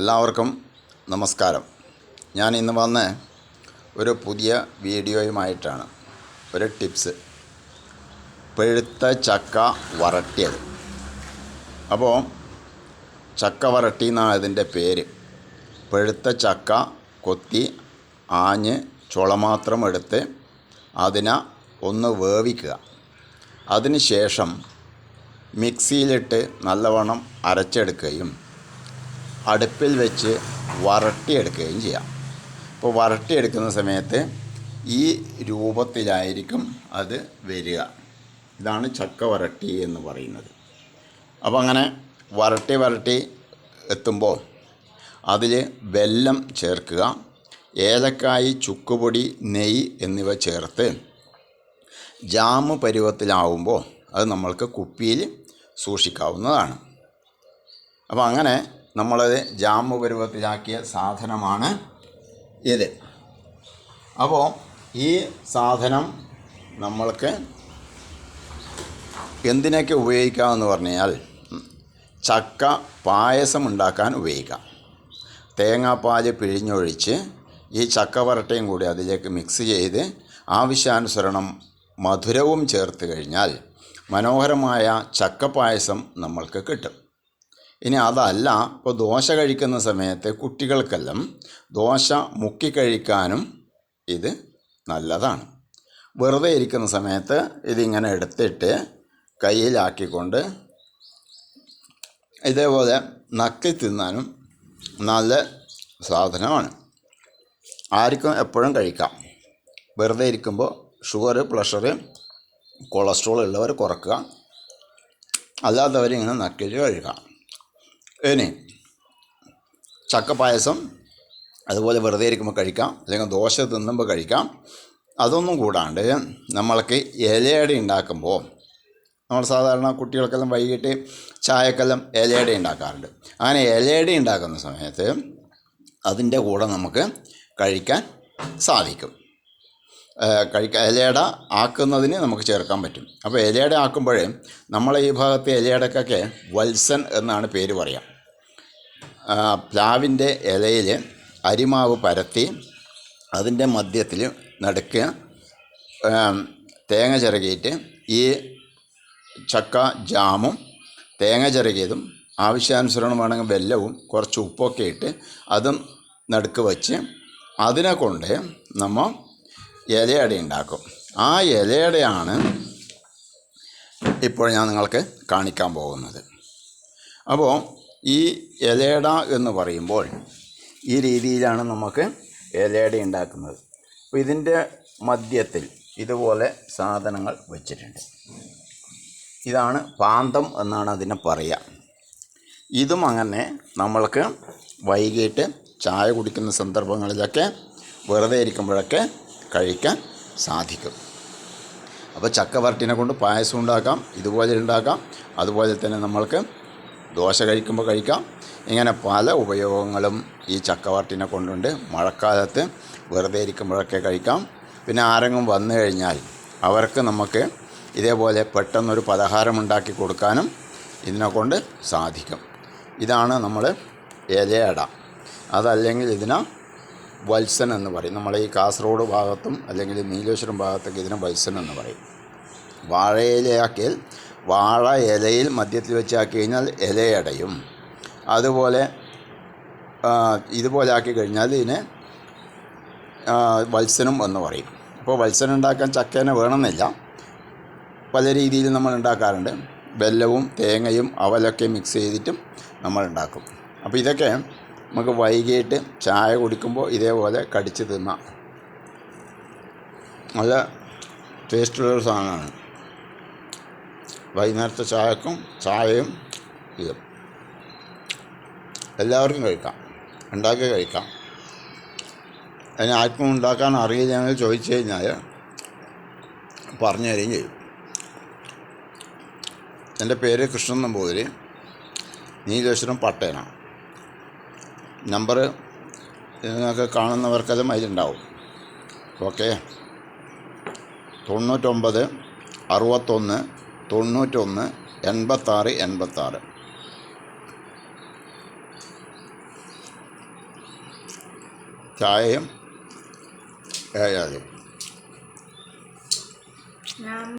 എല്ലാവർക്കും നമസ്കാരം. ഞാൻ ഇന്ന് വന്ന് ഒരു പുതിയ വീഡിയോയുമായിട്ടാണ്. ഒരു ടിപ്സ്, പഴുത്ത ചക്ക വരട്ടിയത്. അപ്പോൾ ചക്ക വരട്ടി എന്നാണ് ഇതിൻ്റെ പേര്. പഴുത്ത ചക്ക കൊത്തി ആഞ്ഞ് ചുള മാത്രം എടുത്ത് അതിനെ ഒന്ന് വേവിക്കുക. അതിന് ശേഷം മിക്സിയിലിട്ട് നല്ലവണ്ണം അരച്ചെടുക്കുകയും അടുപ്പിൽ വെച്ച് വരട്ടിയെടുക്കുകയും ചെയ്യാം. അപ്പോൾ വരട്ടിയെടുക്കുന്ന സമയത്ത് ഈ രൂപത്തിലായിരിക്കും അത് വരിക. ഇതാണ് ചക്ക വരട്ടി എന്ന് പറയുന്നത്. അപ്പോൾ അങ്ങനെ വരട്ടി എത്തുമ്പോൾ അതിൽ വെല്ലം ചേർക്കുക, ഏലക്കായ്, ചുക്കുപൊടി, നെയ്യ് എന്നിവ ചേർത്ത് ജാമ് പരുവത്തിലാവുമ്പോൾ അത് നമ്മൾക്ക് കുപ്പിയിൽ സൂക്ഷിക്കാവുന്നതാണ്. അപ്പോൾ അങ്ങനെ നമ്മളത് ജാമ് പരുവത്തിലാക്കിയ സാധനമാണ് ഇത്. അപ്പോൾ ഈ സാധനം നമ്മൾക്ക് എന്തിനൊക്കെ ഉപയോഗിക്കാമെന്ന് പറഞ്ഞാൽ ചക്ക പായസം ഉണ്ടാക്കാൻ ഉപയോഗിക്കാം. തേങ്ങാപ്പാൽ പിഴിഞ്ഞൊഴിച്ച് ഈ ചക്ക വരട്ടയും കൂടി അതിലേക്ക് മിക്സ് ചെയ്ത് ആവശ്യാനുസരണം മധുരവും ചേർത്ത് കഴിഞ്ഞാൽ മനോഹരമായ ചക്ക പായസം നമ്മൾക്ക് കിട്ടും. ഇനി അതല്ല, ഇപ്പോൾ ദോശ കഴിക്കുന്ന സമയത്ത് കുട്ടികൾക്കെല്ലാം ദോശ മുക്കി കഴിക്കാനും ഇത് നല്ലതാണ്. വെറുതെ ഇരിക്കുന്ന സമയത്ത് ഇതിങ്ങനെ എടുത്തിട്ട് കയ്യിലാക്കിക്കൊണ്ട് ഇതേപോലെ നക്കി തിന്നാനും നല്ല സാധനമാണ്. ആർക്കും എപ്പോഴും കഴിക്കാം. വെറുതെ ഇരിക്കുമ്പോൾ ഷുഗർ, പ്രഷർ, കൊളസ്ട്രോൾ ഉള്ളവർ കുറക്കുക, അല്ലാത്തവരിങ്ങനെ നക്കിച്ച് കഴിക്കാം. ഇനി ചക്ക പായസം അതുപോലെ വെറുതെ ഇരിക്കുമ്പോൾ കഴിക്കാം, അല്ലെങ്കിൽ ദോശ തിന്നുമ്പോൾ കഴിക്കാം. അതൊന്നും കൂടാണ്ട് നമ്മൾക്ക് ഇലയട ഉണ്ടാക്കുമ്പോൾ നമ്മൾ സാധാരണ കുട്ടികൾക്കെല്ലാം വൈകിട്ട് ചായക്കെല്ലാം ഇലയട ഉണ്ടാക്കാറുണ്ട്. അങ്ങനെ ഇലയട ഉണ്ടാക്കുന്ന സമയത്ത് അതിൻ്റെ കൂടെ നമുക്ക് കഴിക്കാൻ സാധിക്കും. ഇലയട ആക്കുന്നതിന് നമുക്ക് ചേർക്കാൻ പറ്റും. അപ്പോൾ ഇലയട ആക്കുമ്പോൾ നമ്മളെ ഈ ഭാഗത്ത് ഇലയടക്കൊക്കെ വത്സൻ എന്നാണ് പേര് പറയുക. പ്ലാവിൻ്റെ ഇലയിൽ അരിമാവ് പരത്തി അതിൻ്റെ മധ്യത്തിൽ നടുക്ക് തേങ്ങ ചിരകിയിട്ട് ഈ ചക്ക ജാമും തേങ്ങ ചിരകിയതും ആവശ്യാനുസരണം വേണമെങ്കിൽ വെല്ലവും കുറച്ച് ഉപ്പൊക്കെ ഇട്ട് അതും നടുക്ക് വച്ച് അതിനെ കൊണ്ട് നമ്മൾ ഇലയട ഉണ്ടാക്കും. ആ ഇലയടയാണ് ഇപ്പോൾ ഞാൻ നിങ്ങൾക്ക് കാണിക്കാൻ പോകുന്നത്. അപ്പോൾ ഈ ഇലയട എന്ന് പറയുമ്പോൾ ഈ രീതിയിലാണ് നമുക്ക് ഇലയട ഉണ്ടാക്കുന്നത്. അപ്പോൾ ഇതിൻ്റെ മധ്യത്തിൽ ഇതുപോലെ സാധനങ്ങൾ വച്ചിട്ടുണ്ട്. ഇതാണ് പാന്തം എന്നാണ് അതിനെ പറയുക. ഇതും അങ്ങനെ നമ്മൾക്ക് വൈകിട്ട് ചായ കുടിക്കുന്ന സന്ദർഭങ്ങളിലൊക്കെ വെറുതെ ഇരിക്കുമ്പോഴൊക്കെ കഴിക്കാൻ സാധിക്കും. അപ്പോൾ ചക്ക വരട്ടിനെ കൊണ്ട് പായസം ഉണ്ടാക്കാം, ഇതുപോലെ ഉണ്ടാക്കാം. അതുപോലെ തന്നെ നമ്മൾക്ക് ദോശ കഴിക്കുമ്പോൾ കഴിക്കാം. ഇങ്ങനെ പല ഉപയോഗങ്ങളും ഈ ചക്ക വരട്ടിനെ കൊണ്ടുണ്ട്. മഴക്കാലത്ത് വെറുതെ ഇരിക്കുമ്പോഴൊക്കെ കഴിക്കാം. പിന്നെ ആരെങ്കിലും വന്നു കഴിഞ്ഞാൽ അവർക്ക് നമുക്ക് ഇതേപോലെ പെട്ടെന്നൊരു പലഹാരം ഉണ്ടാക്കി കൊടുക്കാനും ഇതിനെക്കൊണ്ട് സാധിക്കും. ഇതാണ് നമ്മൾ ഇലയട. അതല്ലെങ്കിൽ ഇതിനെ വത്സൻ എന്ന് പറയും. നമ്മളെ ഈ കാസർഗോഡ് ഭാഗത്തും അല്ലെങ്കിൽ നീലേശ്വരം ഭാഗത്തൊക്കെ ഇതിനെ വത്സൻ എന്ന് പറയും. വാഴയിലയാക്കിയാൽ വാഴ ഇലയിൽ മധ്യത്തിൽ വെച്ചാക്കി കഴിഞ്ഞാൽ ഇലയടയും, അതുപോലെ ഇതുപോലെ ആക്കി കഴിഞ്ഞാൽ ഇതിനെ വത്സനും എന്ന് പറയും. അപ്പോൾ വത്സൻ ഉണ്ടാക്കാൻ ചക്കേനെ വേണമെന്നില്ല, പല രീതിയിൽ നമ്മൾ ഉണ്ടാക്കാറുണ്ട്. വെല്ലവും തേങ്ങയും അവലൊക്കെ മിക്സ് ചെയ്തിട്ടും നമ്മൾ ഉണ്ടാക്കും. അപ്പോൾ ഇതൊക്കെ നമുക്ക് വൈകിട്ട് ചായ കുടിക്കുമ്പോൾ ഇതേപോലെ കടിച്ച് തിന്നാം. നല്ല ടേസ്റ്റുള്ളൊരു സാധനമാണ്. വൈകുന്നേരത്തെ ചായയും ഇതും എല്ലാവർക്കും കഴിക്കാം, ഉണ്ടാക്കി കഴിക്കാം. അതിന് ആർക്കും ഉണ്ടാക്കാൻ അറിയില്ലെങ്കിൽ ചോദിച്ചു കഴിഞ്ഞാൽ പറഞ്ഞു തരികയും ചെയ്യും. എൻ്റെ പേര് കൃഷ്ണൻ നമ്പൂതിരി, നീലേശ്വരം പട്ടേനാണ്. നമ്പർ നിങ്ങൾക്ക് കാണുന്നവർക്കതും അതിലുണ്ടാവും. ഓക്കെ, 99 61 91 86 86. ചായയും ഏതായാലും